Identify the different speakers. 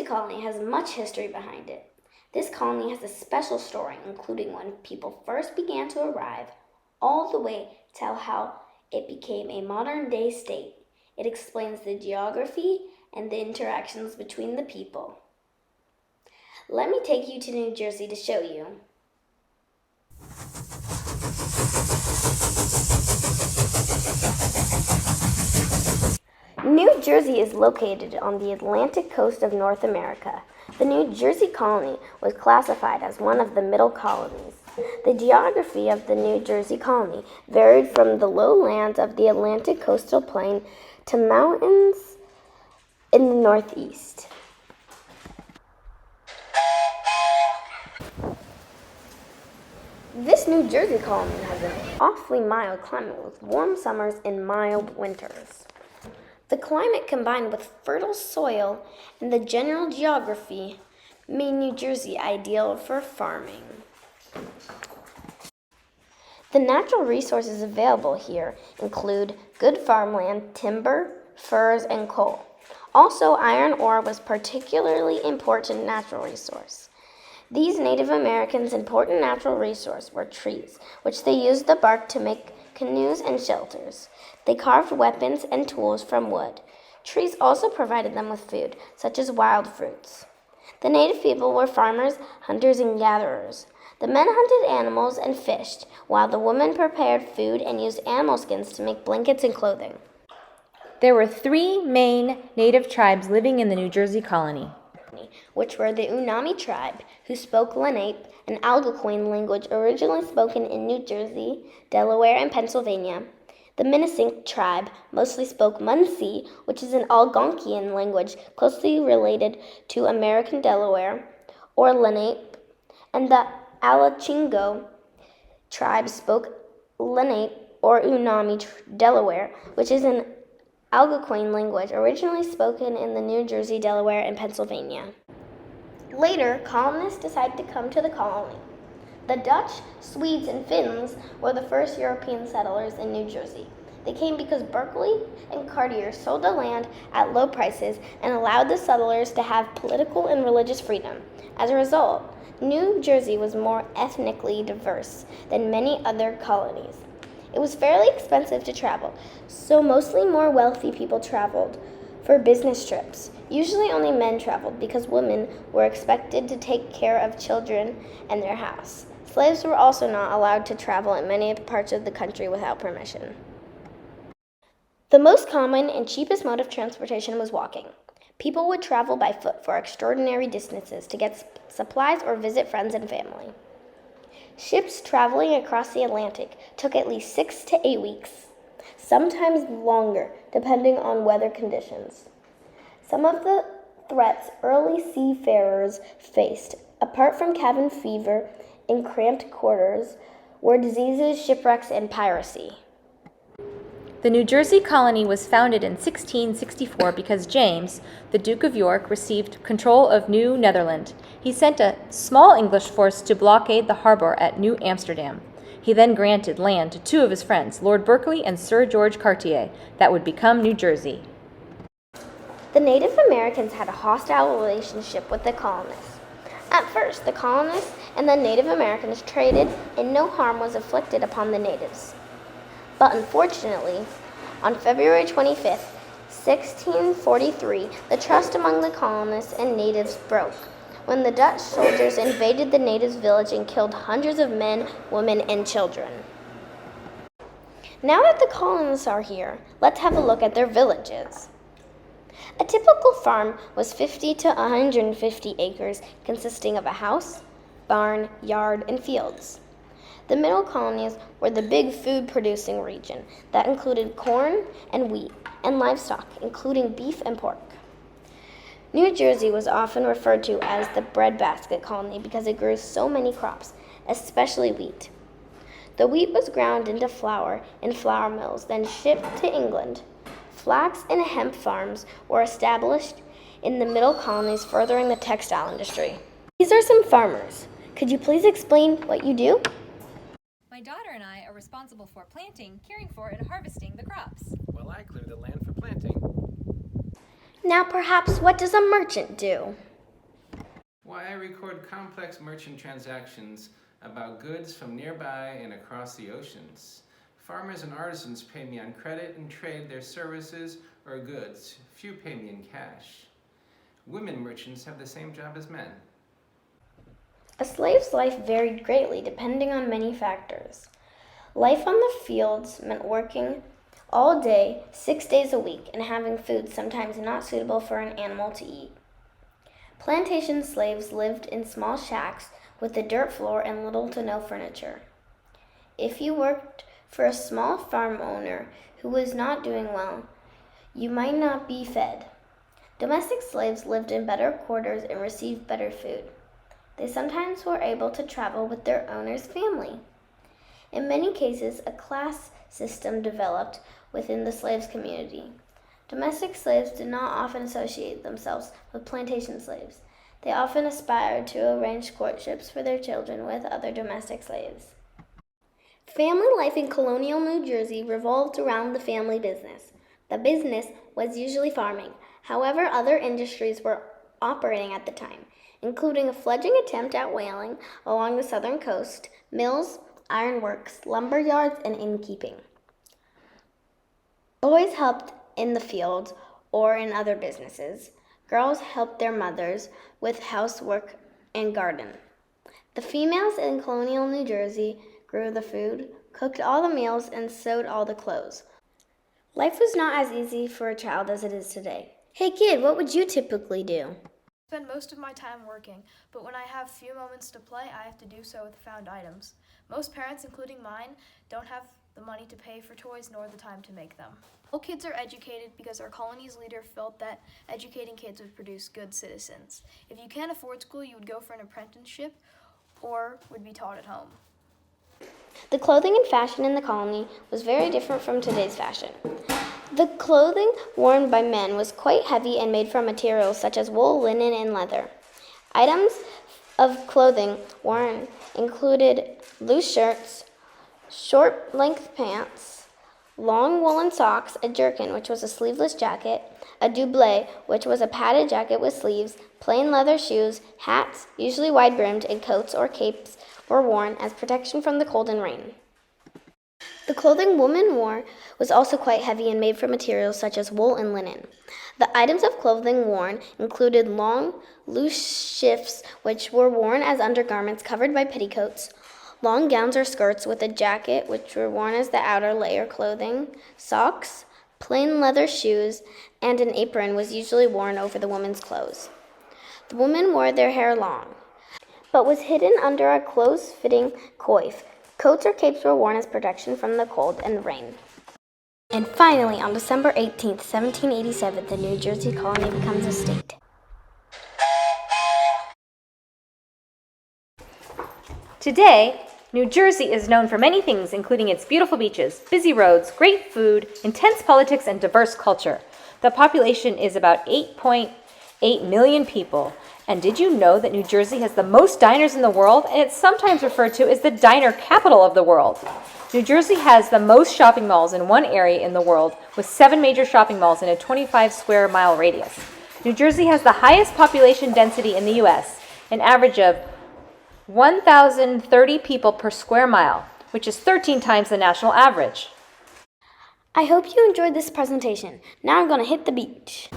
Speaker 1: colony has much history behind it. This colony has a special story, including when people first began to arrive, all the way to how it became a modern-day state. It explains the geography and the interactions between the people. Let me take you to New Jersey to show you. New Jersey is located on the Atlantic coast of North America. The New Jersey colony was classified as one of the middle colonies. The geography of the New Jersey colony varied from the lowlands of the Atlantic coastal plain to mountains in the northeast. This New Jersey colony has an awfully mild climate with warm summers and mild winters. The climate combined with fertile soil and the general geography made New Jersey ideal for farming. The natural resources available here include good farmland, timber, furs, and coal. Also, iron ore was particularly important natural resource. These Native Americans' important natural resource were trees, which they used the bark to make canoes and shelters. They carved weapons and tools from wood. Trees also provided them with food, such as wild fruits. The native people were farmers, hunters, and gatherers. The men hunted animals and fished, while the women prepared food and used animal skins to make blankets and clothing.
Speaker 2: There were 3 main native tribes living in the New Jersey colony,
Speaker 1: which were the Unami tribe, who spoke Lenape, an Algonquin language originally spoken in New Jersey, Delaware, and Pennsylvania. The Minnesink tribe mostly spoke Munsee, which is an Algonquian language closely related to American Delaware, or Lenape, and the Alachingo tribe spoke Lenape, or Unami Delaware, which is an Algonquin language originally spoken in the New Jersey, Delaware, and Pennsylvania. Later, colonists decided to come to the colony. The Dutch, Swedes, and Finns were the first European settlers in New Jersey. They came because Berkeley and Cartier sold the land at low prices and allowed the settlers to have political and religious freedom. As a result, New Jersey was more ethnically diverse than many other colonies. It was fairly expensive to travel, so mostly more wealthy people traveled for business trips. Usually only men traveled because women were expected to take care of children and their house. Slaves were also not allowed to travel in many parts of the country without permission. The most common and cheapest mode of transportation was walking. People would travel by foot for extraordinary distances to get supplies or visit friends and family. Ships traveling across the Atlantic took at least 6 to 8 weeks, sometimes longer, depending on weather conditions. Some of the threats early seafarers faced, apart from cabin fever and cramped quarters, were diseases, shipwrecks, and piracy.
Speaker 2: The New Jersey colony was founded in 1664 because James, the Duke of York, received control of New Netherland. He sent a small English force to blockade the harbor at New Amsterdam. He then granted land to 2 of his friends, Lord Berkeley and Sir George Cartier, that would become New Jersey.
Speaker 1: The Native Americans had a hostile relationship with the colonists. At first, the colonists and the Native Americans traded, and no harm was inflicted upon the natives. But unfortunately, on February 25, 1643, the trust among the colonists and natives broke when the Dutch soldiers invaded the natives' village and killed hundreds of men, women, and children. Now that the colonists are here, let's have a look at their villages. A typical farm was 50 to 150 acres, consisting of a house, barn, yard, and fields. The middle colonies were the big food-producing region that included corn and wheat and livestock, including beef and pork. New Jersey was often referred to as the Breadbasket Colony because it grew so many crops, especially wheat. The wheat was ground into flour in flour mills, then shipped to England. Flax and hemp farms were established in the middle colonies, furthering the textile industry. These are some farmers. Could you please explain what you do?
Speaker 3: My daughter and I are responsible for planting, caring for, and harvesting the crops.
Speaker 4: Well, I clear the land for planting.
Speaker 1: Now perhaps what does a merchant do?
Speaker 4: I record complex merchant transactions about goods from nearby and across the oceans. Farmers and artisans pay me on credit and trade their services or goods. Few pay me in cash. Women merchants have the same job as men.
Speaker 1: A slave's life varied greatly depending on many factors. Life on the fields meant working all day, 6 days a week, and having food sometimes not suitable for an animal to eat. Plantation slaves lived in small shacks with a dirt floor and little to no furniture. If you worked for a small farm owner who was not doing well, you might not be fed. Domestic slaves lived in better quarters and received better food. They sometimes were able to travel with their owner's family. In many cases, a class system developed within the slaves' community. Domestic slaves did not often associate themselves with plantation slaves. They often aspired to arrange courtships for their children with other domestic slaves. Family life in colonial New Jersey revolved around the family business. The business was usually farming. However, other industries were operating at the time, including a fledgling attempt at whaling along the southern coast, mills, ironworks, lumber yards, and innkeeping. Boys helped in the fields or in other businesses. Girls helped their mothers with housework and garden. The females in colonial New Jersey grew the food, cooked all the meals, and sewed all the clothes. Life was not as easy for a child as it is today. Hey kid, what would you typically do?
Speaker 5: I spend most of my time working, but when I have few moments to play, I have to do so with found items. Most parents, including mine, don't have the money to pay for toys nor the time to make them. All kids are educated because our colony's leader felt that educating kids would produce good citizens. If you can't afford school, you would go for an apprenticeship or would be taught at home.
Speaker 1: The clothing and fashion in the colony was very different from today's fashion. The clothing worn by men was quite heavy and made from materials such as wool, linen, and leather. Items of clothing worn included loose shirts, short-length pants, long woolen socks, a jerkin, which was a sleeveless jacket, a doublé, which was a padded jacket with sleeves, plain leather shoes, hats, usually wide-brimmed, and coats or capes were worn as protection from the cold and rain. The clothing women wore was also quite heavy and made from materials such as wool and linen. The items of clothing worn included long, loose shifts, which were worn as undergarments covered by petticoats, long gowns or skirts with a jacket, which were worn as the outer layer clothing, socks, plain leather shoes, and an apron was usually worn over the women's clothes. The women wore their hair long, but was hidden under a close-fitting coif. Coats or capes were worn as protection from the cold and rain. And finally, on December 18th, 1787, the New Jersey colony becomes a state.
Speaker 2: Today, New Jersey is known for many things, including its beautiful beaches, busy roads, great food, intense politics, and diverse culture. The population is about 8.8 million people. And did you know that New Jersey has the most diners in the world, and it's sometimes referred to as the diner capital of the world? New Jersey has the most shopping malls in one area in the world, with 7 major shopping malls in a 25 square mile radius. New Jersey has the highest population density in the U.S., an average of 1,030 people per square mile, which is 13 times the national average.
Speaker 1: I hope you enjoyed this presentation. Now I'm going to hit the beach.